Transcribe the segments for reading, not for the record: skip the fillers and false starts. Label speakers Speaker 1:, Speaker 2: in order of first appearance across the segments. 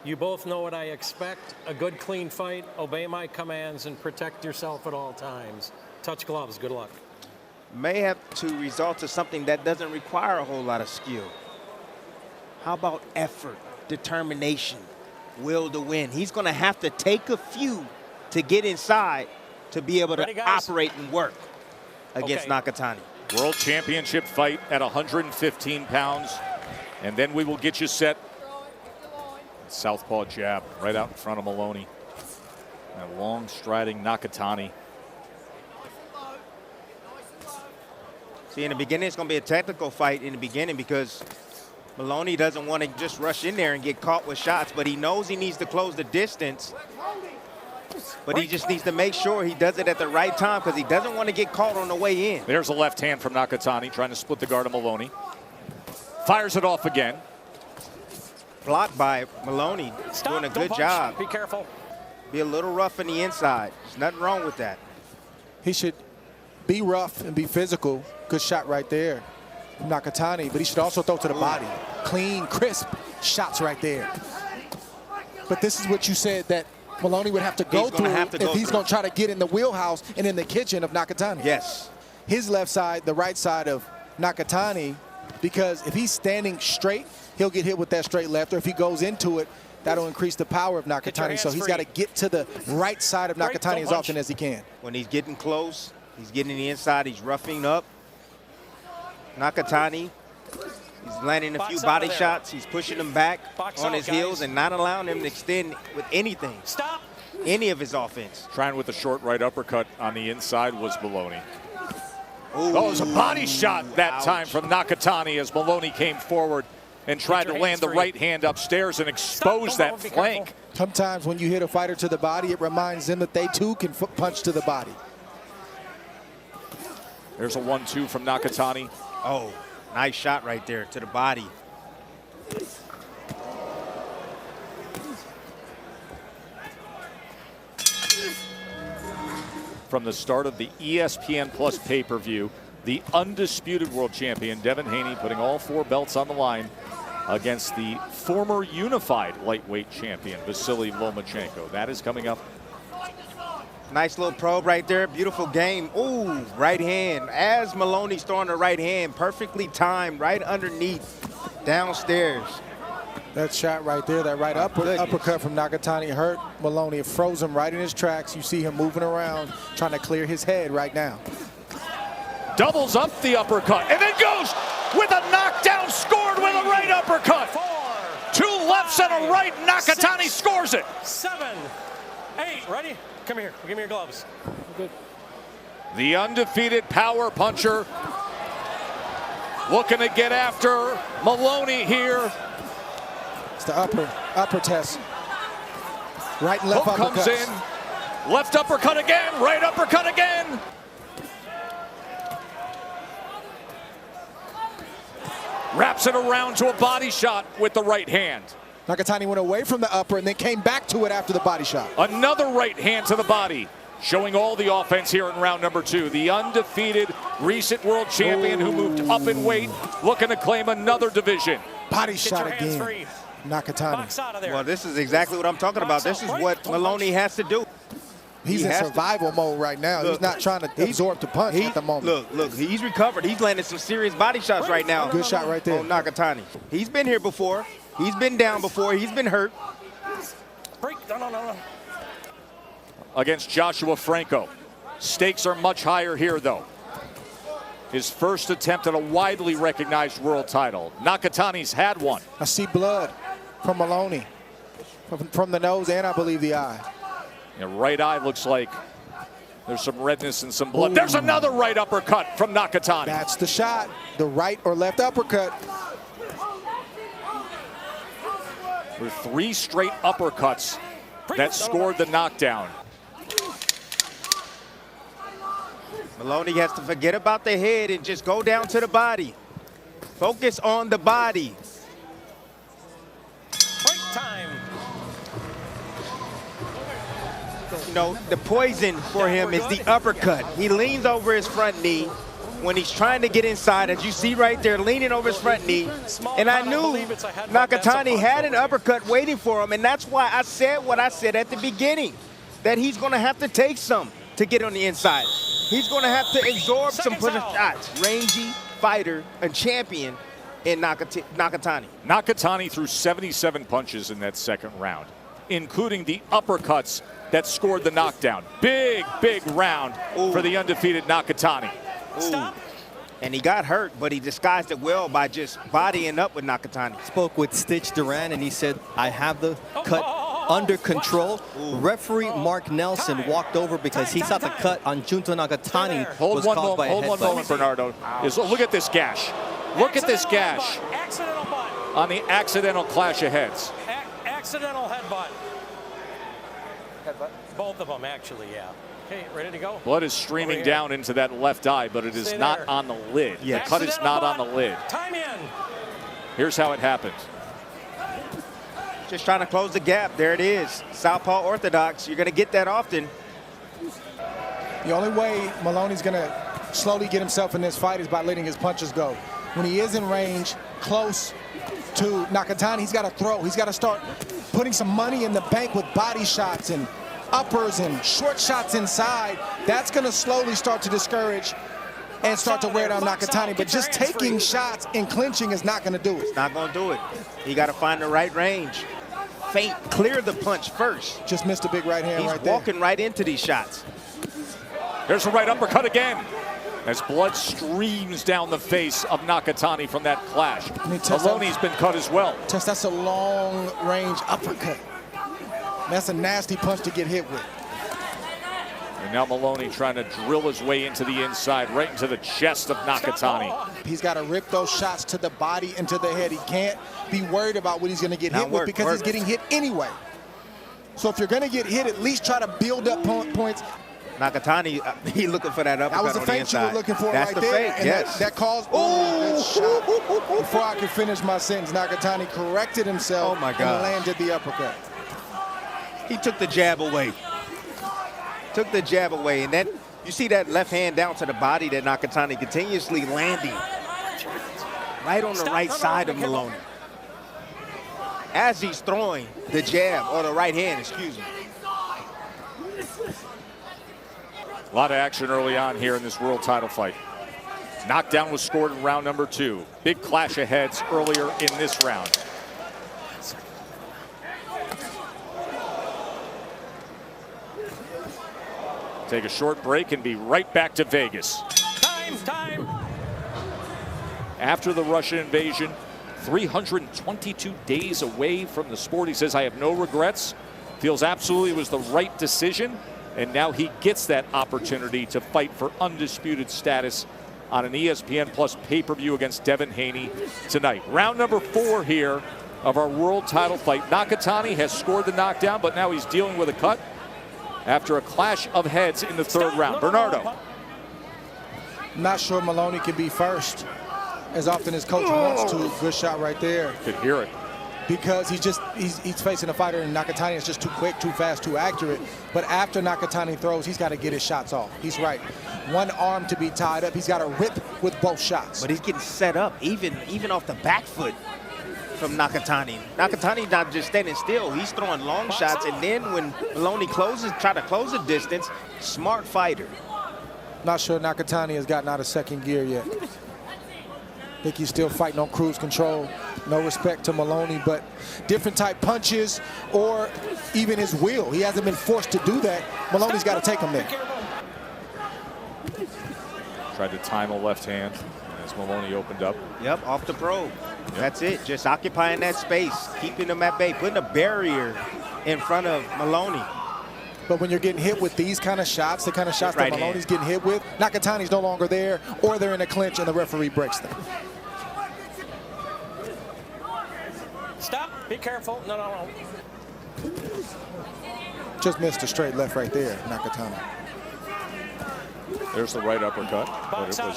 Speaker 1: You both know what I expect. A good, clean fight. Obey my commands and protect yourself at all times. Touch gloves. Good luck.
Speaker 2: May have to result to something that doesn't require a whole lot of skill. How about effort, determination, will to win? He's going to have to take a few to get inside to be able to operate and work against Nakatani.
Speaker 3: World Championship fight at 115 pounds. And then we will get you set. Southpaw jab right out in front of Maloney. That long striding Nakatani.
Speaker 2: See, in the beginning, it's going to be a technical fight in the beginning because Maloney doesn't want to just rush in there and get caught with shots, but he knows he needs to close the distance. But he just needs to make sure he does it at the right time because he doesn't want to get caught on the way in.
Speaker 3: There's a left hand from Nakatani trying to split the guard of Maloney. Fires it off again.
Speaker 2: Blocked by Maloney. Doing a good job.
Speaker 1: Be careful.
Speaker 2: Be a little rough on the inside. There's nothing wrong with that.
Speaker 4: He should be rough and be physical. Good shot right there from Nakatani, but he should also throw to the body. Clean, crisp shots right there. But this is what you said that Maloney would have to go through if he's going to try to get in the wheelhouse and in the kitchen of Nakatani.
Speaker 2: Yes.
Speaker 4: His left side, the right side of Nakatani, because if he's standing straight, he'll get hit with that straight left, or if he goes into it, that'll increase the power of Nakatani. So he's got to get to the right side of Nakatani as often as he can.
Speaker 2: When he's getting close, he's getting the inside, he's roughing up. Nakatani, he's landing a few body shots. He's pushing him back on his heels and not allowing him to extend with anything.
Speaker 1: Stop.
Speaker 2: Any of his offense.
Speaker 3: Trying with the short right uppercut on the inside was Maloney. Oh, it was a body shot that time from Nakatani as Maloney came forward and tried to land the right hand upstairs and expose that flank.
Speaker 4: Sometimes when you hit a fighter to the body, it reminds them that they too can punch to the body.
Speaker 3: There's a 1-2 from Nakatani.
Speaker 2: Oh, nice shot right there to the body.
Speaker 3: From the start of the ESPN Plus pay-per-view, the undisputed world champion, Devin Haney, putting all 4 belts on the line against the former unified lightweight champion, Vasily Lomachenko. That is coming up.
Speaker 2: Nice little probe right there. Beautiful game. Ooh, right hand. As Maloney's throwing the right hand, perfectly timed, right underneath, downstairs.
Speaker 4: That shot right there, that right uppercut from Nakatani hurt Maloney. It froze him right in his tracks. You see him moving around, trying to clear his head right now.
Speaker 3: Doubles up the uppercut and then goes with a knockdown, scored with a right uppercut.
Speaker 1: 4,
Speaker 3: 2 lefts and a right. Nakatani scores it.
Speaker 1: 7, 8. Ready? Come here. Give me your gloves. Good.
Speaker 3: The undefeated power puncher looking to get after Maloney here.
Speaker 4: It's the upper test. Right and left
Speaker 3: uppercut. Comes in. Left uppercut again. Right uppercut again. Wraps it around to a body shot with the right hand.
Speaker 4: Nakatani went away from the upper and then came back to it after the body shot.
Speaker 3: Another right hand to the body, showing all the offense here in round number 2. The undefeated recent world champion who moved up in weight, looking to claim another division.
Speaker 4: Body shot again. Nakatani.
Speaker 2: Well, this is exactly what I'm talking about. This is what Maloney has to do.
Speaker 4: He's in survival mode right now. Look, he's not trying to absorb the punch at the moment.
Speaker 2: Look, he's recovered. He's landing some serious body shots right now.
Speaker 4: Good shot right there.
Speaker 2: On Nakatani. He's been here before. He's been down before. He's been hurt.
Speaker 1: Break. No.
Speaker 3: Against Joshua Franco. Stakes are much higher here, though. His first attempt at a widely recognized world title. Nakatani's had one.
Speaker 4: I see blood from Maloney. From the nose and I believe the eye.
Speaker 3: Your right eye looks like there's some redness and some blood. Ooh. There's another right uppercut from Nakatani.
Speaker 4: That's the shot. The right or left uppercut.
Speaker 3: For 3 straight uppercuts that scored the knockdown.
Speaker 2: Maloney has to forget about the head and just go down to the body. Focus on the body.
Speaker 1: Break time.
Speaker 2: You know, the poison for him is the uppercut. He leans over his front knee, when he's trying to get inside, as you see right there, leaning over his front knee. And I knew Nakatani had an uppercut waiting for him, and that's why I said what I said at the beginning, that he's going to have to take some to get on the inside. He's going to have to absorb some push shots. Rangy fighter and champion in Nakatani.
Speaker 3: Nakatani threw 77 punches in that second round, including the uppercuts that scored the knockdown. Big, big round for the undefeated Nakatani.
Speaker 1: Stop.
Speaker 2: And he got hurt, but he disguised it well by just bodying up with Nakatani.
Speaker 5: Spoke with Stitch Duran, and he said, I have the cut under control. Referee Mark Nelson walked over because he thought the cut on Junto Nakatani was caused by a headbutt.
Speaker 3: Hold one moment, Bernardo. Look at this gash. Look at this gash
Speaker 1: Accidental butt.
Speaker 3: on the accidental clash of heads.
Speaker 1: Accidental headbutt. Both of them, actually, yeah. Okay, ready to go?
Speaker 3: Blood is streaming down into that left eye, but it is
Speaker 1: Stay
Speaker 3: not
Speaker 1: there.
Speaker 3: on the lid.
Speaker 2: Yeah.
Speaker 3: The cut is not on the lid.
Speaker 1: Time in.
Speaker 3: Here's how it happened.
Speaker 2: Just trying to close the gap. There it is. Southpaw orthodox. You're going to get that often.
Speaker 4: The only way Maloney's going to slowly get himself in this fight is by letting his punches go. When he is in range, close to Nakatani, he's got to throw. He's got to start putting some money in the bank with body shots and uppers and short shots inside. That's going to slowly start to discourage and start to wear down Nakatani. But just taking shots and clinching is not going to do it.
Speaker 2: Not going to do it. You got to find the right range. Feint, clear the punch first.
Speaker 4: Just missed a big right hand right
Speaker 2: He's
Speaker 4: there.
Speaker 2: walking right into these shots.
Speaker 3: There's a right uppercut again, as blood streams down the face of Nakatani from that clash. Maloney's been cut as well.
Speaker 4: Tess, that's a long-range uppercut. That's a nasty punch to get hit with.
Speaker 3: And now Maloney trying to drill his way into the inside, right into the chest of Nakatani.
Speaker 4: He's got to rip those shots to the body and to the head. He can't be worried about what he's going to get hit with because he's getting hit anyway. So if you're going to get hit, at least try to build up points.
Speaker 2: Nakatani, he looking for that uppercut.
Speaker 4: That was the
Speaker 2: on
Speaker 4: feint you were looking for
Speaker 2: That's
Speaker 4: right
Speaker 2: the
Speaker 4: there.
Speaker 2: Feint,
Speaker 4: And
Speaker 2: yes.
Speaker 4: that caused good shot. Before I could finish my sentence, Nakatani corrected himself and landed the uppercut.
Speaker 2: He took the jab away. Took the jab away. And then you see that left hand down to the body that Nakatani continuously landing. Right on the right side of Maloney. As he's throwing the jab, or the right hand, excuse me.
Speaker 3: A lot of action early on here in this world title fight. Knockdown was scored in round number 2. Big clash of heads earlier in this round. Take a short break and be right back to Vegas.
Speaker 1: Time.
Speaker 3: After the Russian invasion, 322 days away from the sport. He says, I have no regrets. Feels absolutely it was the right decision. And now he gets that opportunity to fight for undisputed status on an ESPN Plus pay-per-view against Devin Haney tonight. Round number 4 here of our world title fight. Nakatani has scored the knockdown, but now he's dealing with a cut after a clash of heads in the third round. Bernardo.
Speaker 4: Not sure Maloney can be first as often as coach wants to. Good shot right there.
Speaker 3: Could hear it.
Speaker 4: Because he's facing a fighter, and Nakatani is just too quick, too fast, too accurate. But after Nakatani throws, he's got to get his shots off. He's right. One arm to be tied up. He's got to rip with both shots.
Speaker 2: But he's getting set up, even off the back foot from Nakatani. Nakatani not just standing still. He's throwing long shots, and then when Maloney closes, try to close the distance, smart fighter.
Speaker 4: Not sure Nakatani has gotten out of second gear yet. I think he's still fighting on cruise control. No respect to Maloney, but different type punches or even his will. He hasn't been forced to do that. Maloney's got to take him there.
Speaker 3: Tried to time a left hand as Maloney opened up.
Speaker 2: Yep, off the probe. That's it. Just occupying that space, keeping him at bay, putting a barrier in front of Maloney.
Speaker 4: But when you're getting hit with these kind of shots, the kind of shots that Maloney's getting hit with, Nakatani's no longer there, or they're in a clinch and the referee breaks them.
Speaker 1: Stop. Be careful. No.
Speaker 4: Just missed a straight left right there, Nakatani.
Speaker 3: There's the right uppercut.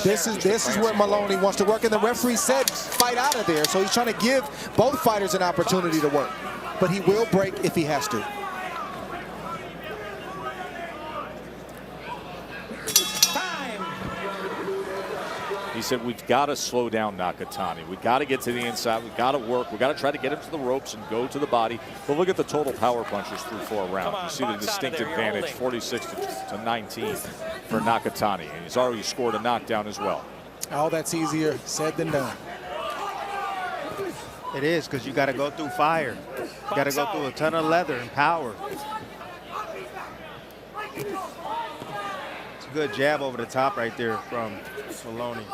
Speaker 4: This is where Maloney wants to work, and the referee said fight out of there, so he's trying to give both fighters an opportunity to work. But he will break if he has to.
Speaker 3: He said, we've got to slow down Nakatani. We've got to get to the inside. We've got to work. We've got to try to get him to the ropes and go to the body. But look at the total power punches through 4 rounds. You see the distinct advantage, 46 to 19 for Nakatani. And he's already scored a knockdown as well.
Speaker 4: All that's easier said than done.
Speaker 2: It is, because you got to go through fire. You got to go through a ton of leather and power. It's a good jab over the top right there from Maloney.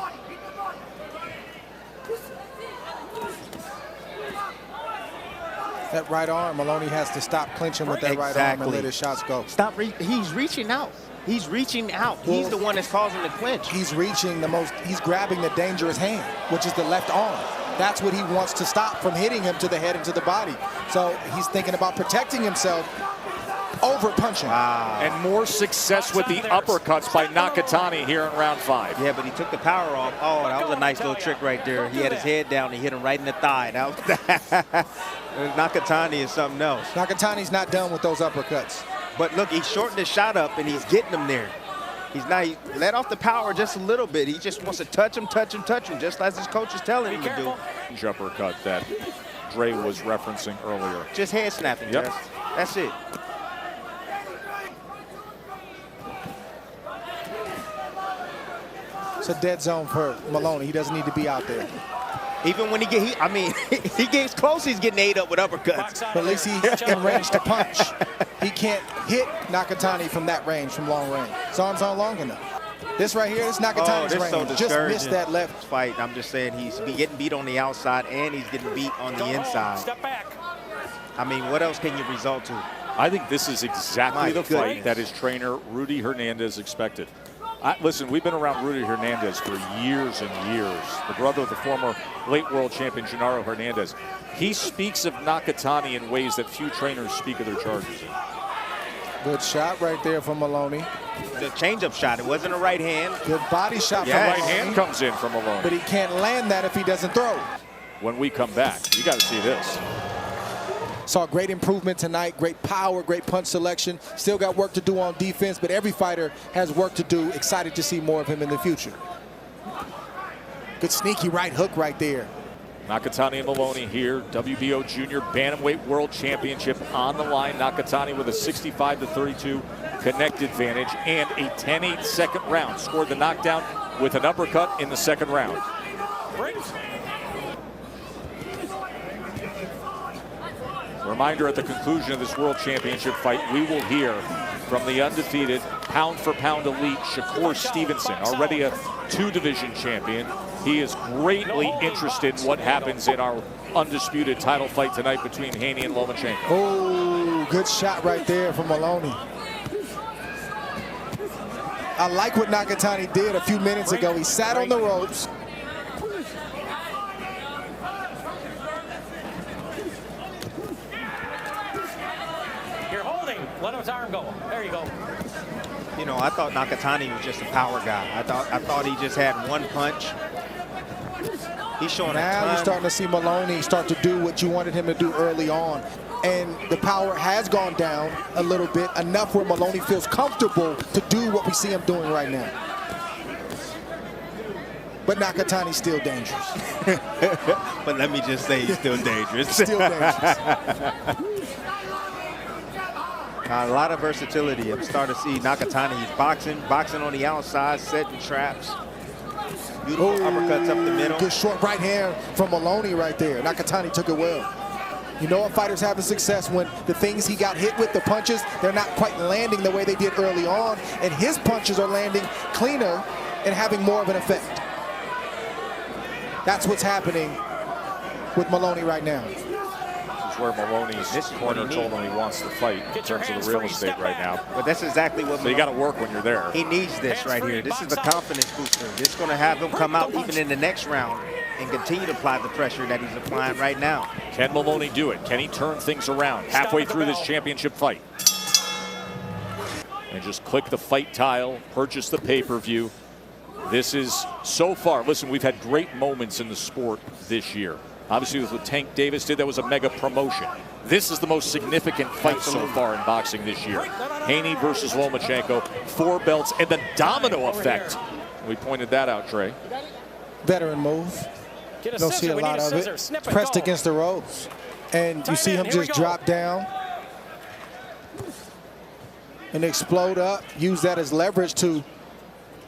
Speaker 4: That right arm, Maloney has to stop clinching with that right arm and let his shots go.
Speaker 2: Stop. He's reaching out. He's reaching out. He's the one that's causing the clinch.
Speaker 4: He's reaching he's grabbing the dangerous hand, which is the left arm. That's what he wants to stop from hitting him to the head and to the body. So he's thinking about protecting himself over punching.
Speaker 2: Wow.
Speaker 3: And more success with the uppercuts by Nakatani here in round 5.
Speaker 2: Yeah, but he took the power off. Oh, that was a nice little trick right there. He had his head down. He hit him right in the thigh. That was Nakatani is something else.
Speaker 4: Nakatani's not done with those uppercuts.
Speaker 2: But look, he shortened his shot up, and he's getting him there. He let off the power just a little bit. He just wants to touch him, just as his coach is telling him to do.
Speaker 3: Uppercut that Dre was referencing earlier.
Speaker 2: Just head snapping,
Speaker 3: Yep.
Speaker 2: Jess. That's it.
Speaker 4: It's a dead zone for Maloney. He doesn't need to be out there.
Speaker 2: Even when he gets close, he's getting ate up with uppercuts.
Speaker 4: But at least he's in range to punch. He can't hit Nakatani from that range, from long range. His arms aren't long enough. This right here, this Nakatani's range.
Speaker 2: So
Speaker 4: just missed that left
Speaker 2: fight. I'm just saying he's getting beat on the outside and he's getting beat on the inside.
Speaker 1: Step back.
Speaker 2: I mean, what else can you result to?
Speaker 3: I think this is exactly the fight that his trainer, Rudy Hernandez, expected. Listen, we've been around Rudy Hernandez for years and years. The brother of the former late world champion, Genaro Hernandez. He speaks of Nakatani in ways that few trainers speak of their charges in.
Speaker 4: Good shot right there from Maloney.
Speaker 2: The changeup shot. It wasn't a right hand.
Speaker 4: Good body shot
Speaker 3: The
Speaker 4: from
Speaker 3: right
Speaker 4: Maloney.
Speaker 3: hand comes in from Maloney.
Speaker 4: But he can't land that if he doesn't throw.
Speaker 3: When we come back, you got to see this.
Speaker 4: Saw great improvement tonight, great power, great punch selection. Still got work to do on defense, but every fighter has work to do. Excited to see more of him in the future. Good sneaky right hook right there.
Speaker 3: Nakatani and Maloney here, WBO Junior Bantamweight World Championship on the line. Nakatani with a 65-32 connect advantage and a 10-8 second round. Scored the knockdown with an uppercut in the second round. Reminder, at the conclusion of this World Championship fight, we will hear from the undefeated pound-for-pound elite Shakur Stevenson, already a 2-division champion. He is greatly interested in what happens in our undisputed title fight tonight between Haney and Lomachenko.
Speaker 4: Oh, good shot right there from Maloney. I like what Nakatani did a few minutes ago. He sat on the ropes.
Speaker 1: Let his arm go. There you go.
Speaker 2: You know, I thought Nakatani was just a power guy. I thought he just had one punch. He's showing
Speaker 4: now you're starting to see Maloney start to do what you wanted him to do early on. And the power has gone down a little bit, enough where Maloney feels comfortable to do what we see him doing right now. But Nakatani's still dangerous.
Speaker 2: But let me just say he's still dangerous.
Speaker 4: Still dangerous.
Speaker 2: A lot of versatility. I'm starting to see Nakatani. He's boxing on the outside, setting traps. Beautiful uppercuts up the middle.
Speaker 4: Good short right hand from Maloney right there. Nakatani took it well. You know, a fighter's having success when the things he got hit with, the punches, they're not quite landing the way they did early on, and his punches are landing cleaner and having more of an effect. That's what's happening with Maloney right now.
Speaker 3: Where Maloney's corner told him he wants to fight in terms of the real estate right now.
Speaker 2: But that's exactly what.
Speaker 3: So you got to work when you're there.
Speaker 2: He needs this right here. This is the confidence booster. This is going to have him come out even in the next round and continue to apply the pressure that he's applying right now.
Speaker 3: Can Maloney do it? Can he turn things around halfway through this championship fight? And just click the fight tile, purchase the pay-per-view. This is so far. Listen, we've had great moments in the sport this year. Obviously, with what Tank Davis did, that was a mega promotion. This is the most significant fight so far in boxing this year. Haney versus Lomachenko, 4 belts, and the domino effect. We pointed that out, Trey.
Speaker 4: Veteran move.
Speaker 1: Get a
Speaker 4: Don't see
Speaker 1: scissor.
Speaker 4: a
Speaker 1: We need
Speaker 4: lot
Speaker 1: a
Speaker 4: of
Speaker 1: scissor.
Speaker 4: it.
Speaker 1: Snip it.
Speaker 4: Pressed
Speaker 1: Go.
Speaker 4: against the ropes. And
Speaker 1: Time
Speaker 4: you see
Speaker 1: in.
Speaker 4: him
Speaker 1: Here we
Speaker 4: just
Speaker 1: go.
Speaker 4: drop down and explode up. Use that as leverage to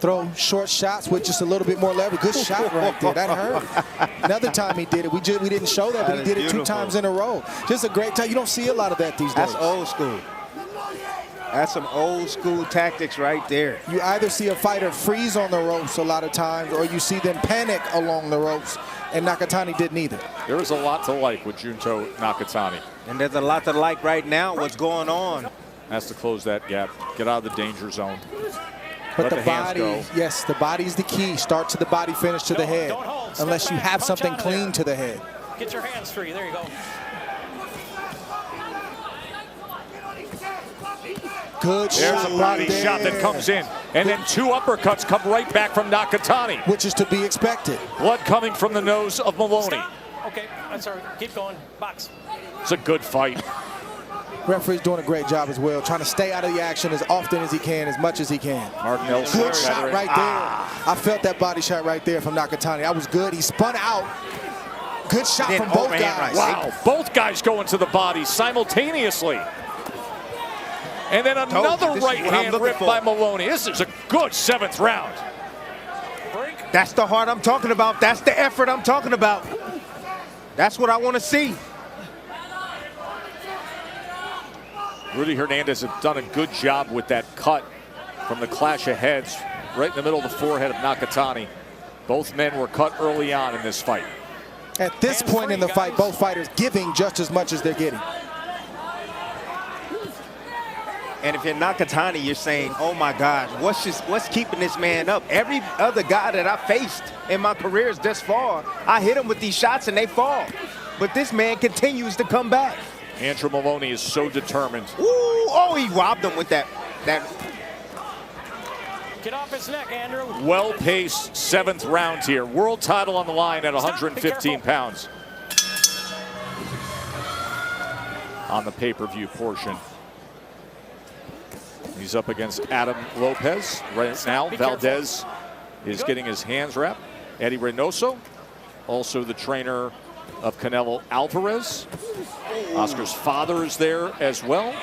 Speaker 4: throw short shots with just a little bit more leverage. Good shot right there. That hurt. Another time he did it. We didn't show that, but he
Speaker 2: is
Speaker 4: did it
Speaker 2: beautiful.
Speaker 4: 2 times in a row. Just a great time. You don't see a lot of that these days.
Speaker 2: That's old school. That's some old school tactics right there.
Speaker 4: You either see a fighter freeze on the ropes a lot of times, or you see them panic along the ropes, and Nakatani did neither.
Speaker 3: There is a lot to like with Junto Nakatani.
Speaker 2: And there's a lot to like right now, what's going on.
Speaker 3: Has to close that gap, get out of the danger zone.
Speaker 4: But
Speaker 3: Let
Speaker 4: the
Speaker 3: the hands
Speaker 4: body,
Speaker 3: go.
Speaker 4: yes, the body's the key. Start to the body, finish to the head.
Speaker 1: Don't hold. Step
Speaker 4: Unless you
Speaker 1: back.
Speaker 4: have
Speaker 1: Punch
Speaker 4: something
Speaker 1: out of
Speaker 4: clean
Speaker 1: there.
Speaker 4: to the head.
Speaker 1: Get your hands free. There you go.
Speaker 4: Good
Speaker 3: There's
Speaker 4: shot
Speaker 3: a body
Speaker 4: right there.
Speaker 3: shot that comes in. And then 2 uppercuts come right back from Nakatani.
Speaker 4: Which is to be expected.
Speaker 3: Blood coming from the nose of Maloney.
Speaker 1: Stop. Okay, that's all right. Keep going. Box.
Speaker 3: It's a good fight.
Speaker 4: Referee's doing a great job as well, trying to stay out of the action as often as he can, as much as he can.
Speaker 3: Mark Nelson.
Speaker 4: Good shot right there. I felt that body shot right there from Nakatani. That was good. He spun out. Good shot
Speaker 2: Then
Speaker 4: from both
Speaker 2: overhand
Speaker 4: guys.
Speaker 2: right.
Speaker 3: Wow, both guys going to the body simultaneously. And then another
Speaker 2: this is
Speaker 3: right
Speaker 2: what I'm
Speaker 3: hand
Speaker 2: looking
Speaker 3: rip
Speaker 2: for.
Speaker 3: by Maloney. This is a good 7th round.
Speaker 1: Break.
Speaker 2: That's the heart I'm talking about. That's the effort I'm talking about. That's what I want to see.
Speaker 3: Rudy Hernandez has done a good job with that cut from the clash of heads right in the middle of the forehead of Nakatani. Both men were cut early on in this fight.
Speaker 4: At this
Speaker 1: Hands
Speaker 4: point in the
Speaker 1: free,
Speaker 4: fight,
Speaker 1: guys.
Speaker 4: both fighters giving just as much as they're getting.
Speaker 2: And if you're Nakatani, you're saying, oh my God, what's keeping this man up? Every other guy that I faced in my careers this far, I hit him with these shots and they fall. But this man continues to come back.
Speaker 3: Andrew Moloney is so determined.
Speaker 2: Ooh, oh, he robbed him with that.
Speaker 1: Get off his neck, Andrew.
Speaker 3: Well-paced 7th round here. World title on the line at 115 pounds. On the pay-per-view portion. He's up against Adam Lopez. Right now,
Speaker 1: Be careful.
Speaker 3: Valdez is getting his hands wrapped. Eddie Reynoso, also the trainer of Canelo Alvarez. Oscar's father is there as well.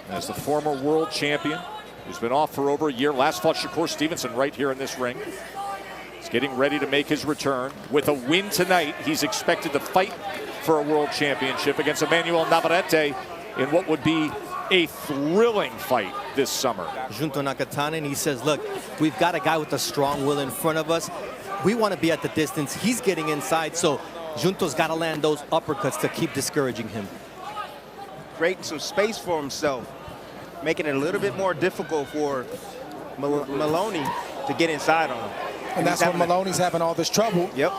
Speaker 3: As the former world champion, who's been off for over a year. Last fought Shakur Stevenson right here in this ring. He's getting ready to make his return. With a win tonight, he's expected to fight for a world championship against Emmanuel Navarrete in what would be a thrilling fight this summer.
Speaker 5: Junto Nakatani, and he says, look, we've got a guy with a strong will in front of us. We want to be at the distance. He's getting inside, so Junto's got to land those uppercuts to keep discouraging him.
Speaker 2: Creating some space for himself, making it a little bit more difficult for Maloney to get inside on him.
Speaker 4: And that's when Maloney's having all this trouble.
Speaker 2: Yep.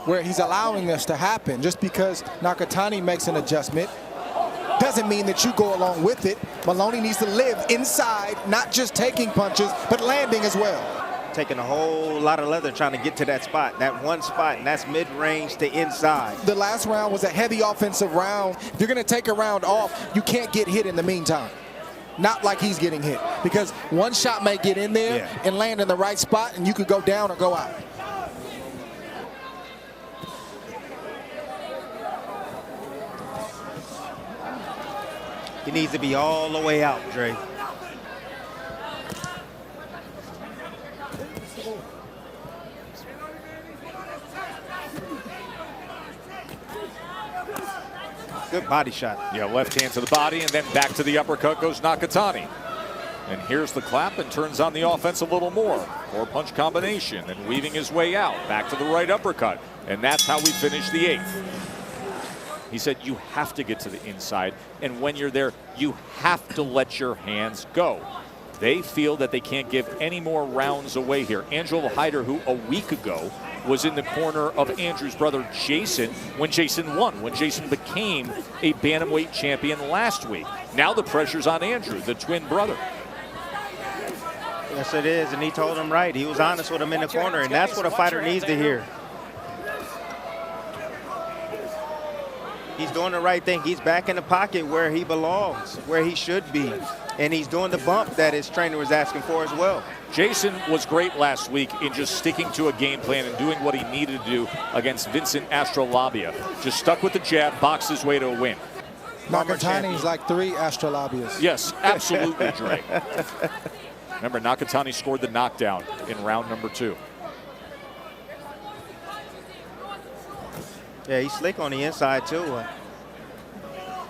Speaker 4: Where he's allowing this to happen. Just because Nakatani makes an adjustment doesn't mean that you go along with it. Maloney needs to live inside, not just taking punches, but landing as well.
Speaker 2: Taking a whole lot of leather trying to get to that spot, that one spot, and that's mid-range to inside.
Speaker 4: The last round was a heavy offensive round. If you're going to take a round off, you can't get hit in the meantime. Not like he's getting hit. Because one shot may get in there and land in the right spot, and you could go down or go out.
Speaker 2: He needs to be all the way out, Dre. Good body shot.
Speaker 3: Yeah, left hand to the body, and then back to the uppercut goes Nakatani. And here's the clap, and turns on the offense a little more. 4-punch combination, and weaving his way out. Back to the right uppercut. And that's how we finish the 8th. He said you have to get to the inside, and when you're there, you have to let your hands go. They feel that they can't give any more rounds away here. Angelo Hyder, who a week ago was in the corner of Andrew's brother Jason when Jason won, when Jason became a bantamweight champion last week. Now the pressure's on Andrew, the twin brother.
Speaker 2: Yes, it is, and he told him right. He was honest with him in the corner, and that's what a fighter needs to hear. He's doing the right thing. He's back in the pocket where he belongs, where he should be. And he's doing the bump that his trainer was asking for as well.
Speaker 3: Jason was great last week in just sticking to a game plan and doing what he needed to do against Vincent Astrolabia. Just stuck with the jab, boxed his way to a win.
Speaker 4: Nakatani's like 3 Astrolabias.
Speaker 3: Yes, absolutely, Dre. Remember, Nakatani scored the knockdown in round number 2.
Speaker 2: Yeah, he's slick on the inside, too.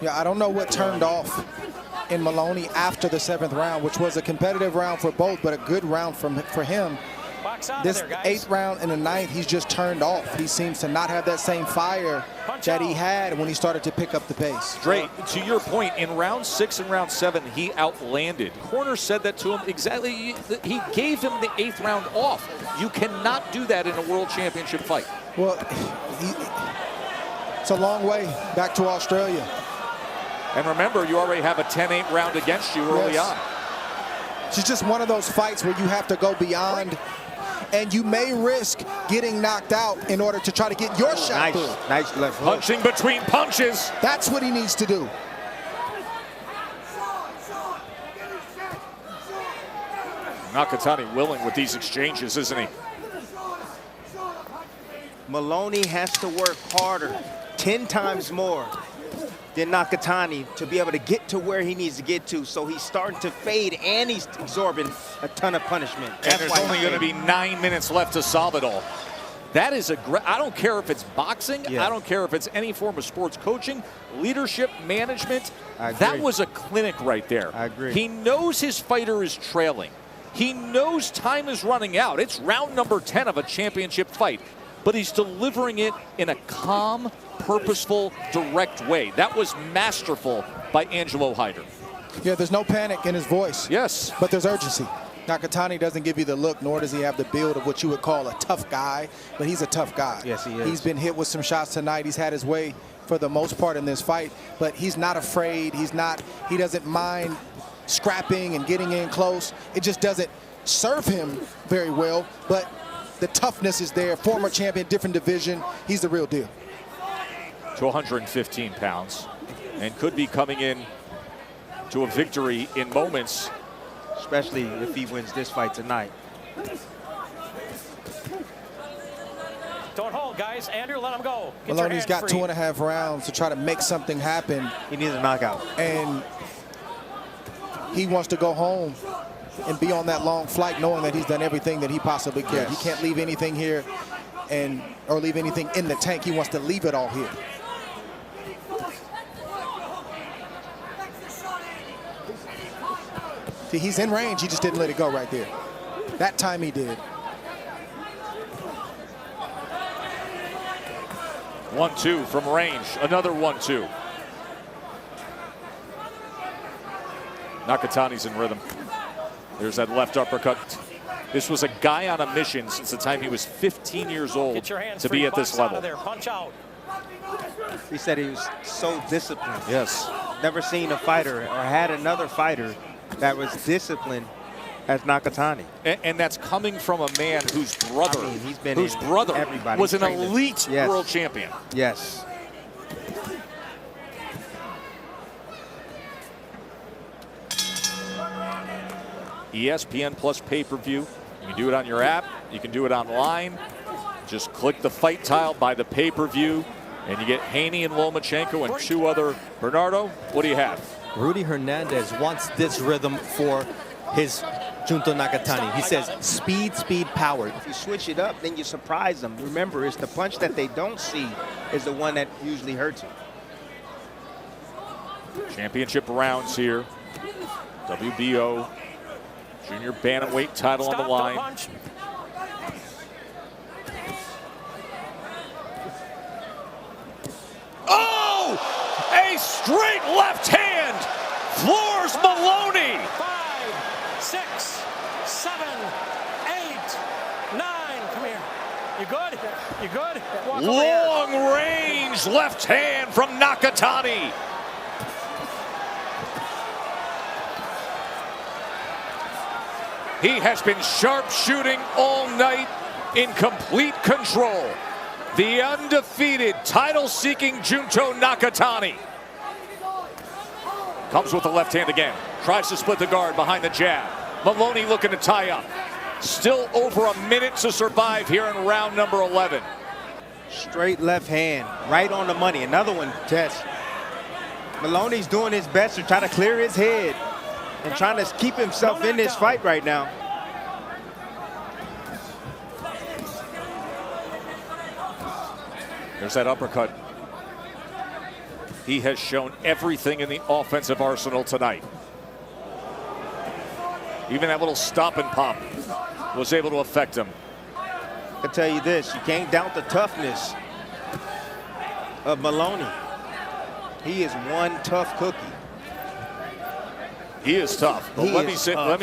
Speaker 4: Yeah, I don't know what turned off in Maloney after the 7th round, which was a competitive round for both, but a good round for him. This 8th round and the 9th, he's just turned off. He seems to not have that same fire that he had when he started to pick up the pace.
Speaker 3: Dre, to your point, in round 6 and round 7, he outlanded. Corner said that to him exactly. He gave him the 8th round off. You cannot do that in a world championship fight.
Speaker 4: Well, it's a long way back to Australia.
Speaker 3: And remember, you already have a 10-8 round against you early on.
Speaker 4: It's just one of those fights where you have to go beyond, and you may risk getting knocked out in order to try to get your shot through.
Speaker 2: Nice left hook.
Speaker 3: Punching between punches.
Speaker 4: That's what he needs to do.
Speaker 3: Nakatani willing with these exchanges, isn't he?
Speaker 2: Maloney has to work harder, 10 times more than Nakatani to be able to get to where he needs to get to. So he's starting to fade and he's absorbing a ton of punishment.
Speaker 3: And there's only going to be 9 minutes left to solve it all. That is I don't care if it's boxing.
Speaker 2: Yeah.
Speaker 3: I don't care if it's any form of sports coaching, leadership, management.
Speaker 2: I agree.
Speaker 3: That was a clinic right there.
Speaker 2: I agree.
Speaker 3: He knows his fighter is trailing. He knows time is running out. It's round number 10 of a championship fight. But he's delivering it in a calm, purposeful, direct way. That was masterful by Angelo Hyder.
Speaker 4: Yeah, there's no panic in his voice.
Speaker 3: Yes.
Speaker 4: But there's urgency. Nakatani doesn't give you the look, nor does he have the build of what you would call a tough guy, but he's a tough guy.
Speaker 2: Yes, he is.
Speaker 4: He's been hit with some shots tonight. He's had his way for the most part in this fight, but he's not afraid. He doesn't mind scrapping and getting in close. It just doesn't serve him very well, but the toughness is there. Former champion, different division. He's the real deal.
Speaker 3: To 115 pounds and could be coming in to a victory in moments.
Speaker 2: Especially if he wins this fight tonight.
Speaker 1: Don't hold, guys. Andrew, let him go. Get your
Speaker 4: Maloney's
Speaker 1: hands
Speaker 4: got
Speaker 1: free.
Speaker 4: 2.5 rounds to try to make something happen,
Speaker 2: He needs a knockout.
Speaker 4: and he wants to go home and be on that long flight knowing that he's done everything that he possibly can.
Speaker 2: Yes.
Speaker 4: He can't leave anything here or leave anything in the tank. He wants to leave it all here. See, he's in range. He just didn't let it go right there. That time he did.
Speaker 3: 1-2 from range. Another 1-2. Nakatani's in rhythm. There's that left uppercut. This was a guy on a mission since the time he was 15 years old
Speaker 1: Get your hands
Speaker 3: to
Speaker 1: free.
Speaker 3: be at this
Speaker 1: Box out
Speaker 3: level.
Speaker 1: of there. Punch out.
Speaker 2: He said he was so disciplined.
Speaker 3: Yes.
Speaker 2: Never seen a fighter or had another fighter that was disciplined as Nakatani.
Speaker 3: And that's coming from a man whose brother,
Speaker 2: I mean, he's been
Speaker 3: whose
Speaker 2: in
Speaker 3: brother
Speaker 2: everybody.
Speaker 3: was an
Speaker 2: He's trained him.
Speaker 3: elite
Speaker 2: Yes.
Speaker 3: world champion.
Speaker 2: Yes.
Speaker 3: ESPN Plus pay-per-view. You can do it on your app. You can do it online. Just click the fight tile, buy the pay-per-view, and you get Haney and Lomachenko and 2 other. Bernardo, what do you have?
Speaker 5: Rudy Hernandez wants this rhythm for his Junto Nakatani. He says speed, speed, power.
Speaker 2: If you switch it up, then you surprise them. Remember, it's the punch that they don't see is the one that usually hurts them.
Speaker 3: Championship rounds here. WBO junior bantamweight title on the line.
Speaker 1: Punch.
Speaker 3: Oh! A straight left hand floors Maloney.
Speaker 1: 5, 6, 7, 8, 9. Come here. You good? You good? Walk over here.
Speaker 3: Long range left hand from Nakatani. He has been sharpshooting all night, in complete control. the undefeated, title-seeking Junto Nakatani. Comes with the left hand again. Tries to split the guard behind the jab. Maloney looking to tie up. Still over a minute to survive here in round number 11.
Speaker 2: Straight left hand, right on the money. Another one, Tess. Maloney's doing his best to try to clear his head and trying to keep himself in this fight right now.
Speaker 3: There's that uppercut. He has shown everything in the offensive arsenal tonight. Even that little stop and pop was able to affect him.
Speaker 2: I can tell you this, you can't doubt the toughness of Maloney. He is one tough cookie.
Speaker 3: He is tough. But let me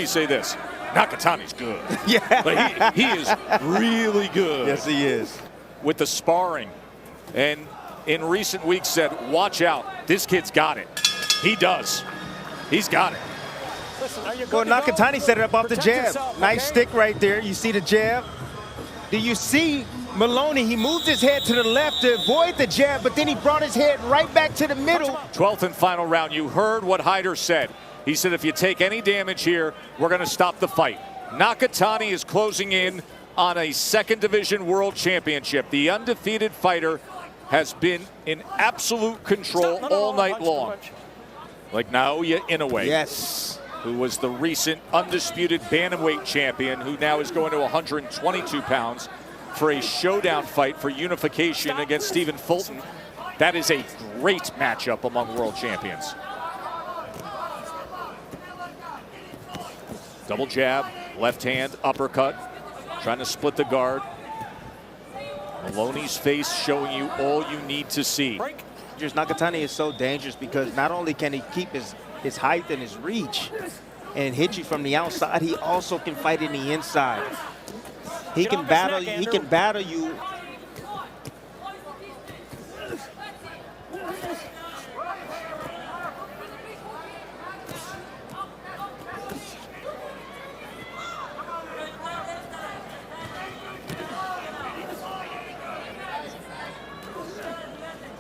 Speaker 3: say this. Nakatani's good.
Speaker 2: Yeah.
Speaker 3: But he is really good.
Speaker 2: Yes, he is.
Speaker 3: With the sparring. And in recent weeks said, watch out. This kid's got it. He does. He's got it.
Speaker 1: Listen, are you
Speaker 2: Well,
Speaker 1: good to go?
Speaker 2: Nakatani set it up off the
Speaker 1: Protect
Speaker 2: jab.
Speaker 1: yourself,
Speaker 2: Nice
Speaker 1: okay?
Speaker 2: stick right there. You see the jab? Do you see Maloney? He moved his head to the left to avoid the jab, but then he brought his head right back to the middle.
Speaker 3: 12th and final round. You heard what Hyder said. He said if you take any damage here, we're going to stop the fight. Nakatani is closing in on a second division world championship. The undefeated fighter has been in absolute control all night long. Like Naoya Inoue.
Speaker 2: Yes.
Speaker 3: Who was the recent undisputed bantamweight champion, who now is going to 122 pounds for a showdown fight for unification against Stephen Fulton. That is a great matchup among world champions. Double jab, left hand, uppercut, trying to split the guard. Maloney's face showing you all you need to see.
Speaker 2: Just Nakatani is so dangerous because not only can he keep his height and his reach and hit you from the outside, he also can fight in the inside. He can battle you. He can battle you.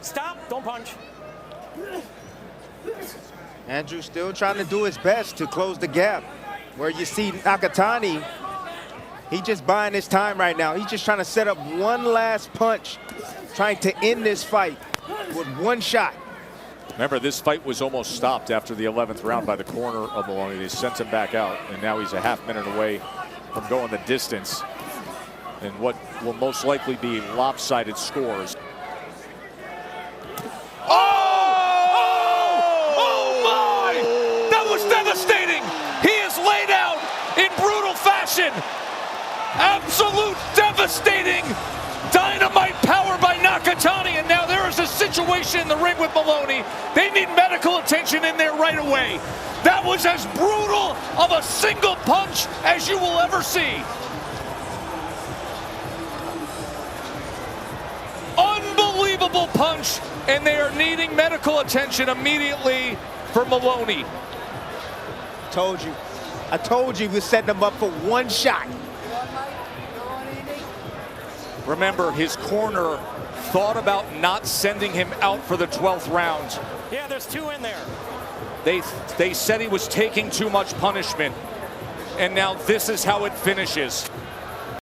Speaker 1: Stop, don't punch.
Speaker 2: Andrew still trying to do his best to close the gap. Where you see Nakatani, he just buying his time right now. He's just trying to set up one last punch, trying to end this fight with one shot.
Speaker 3: Remember, this fight was almost stopped after the 11th round by the corner of Maloney. They sent him back out, and now he's a half-minute away from going the distance in what will most likely be lopsided scores. Devastating. He is laid out in brutal fashion. Absolute devastating dynamite power by Nakatani, and now there is a situation in the ring with Maloney. They need medical attention in there right away. That was as brutal of a single punch as you will ever see. Unbelievable punch, and they are needing medical attention immediately for Maloney.
Speaker 2: I told you we set them up for one shot.
Speaker 3: Remember, his corner thought about not sending him out for the 12th round.
Speaker 1: Yeah, there's two in there.
Speaker 3: They said he was taking too much punishment, and now this is how it finishes.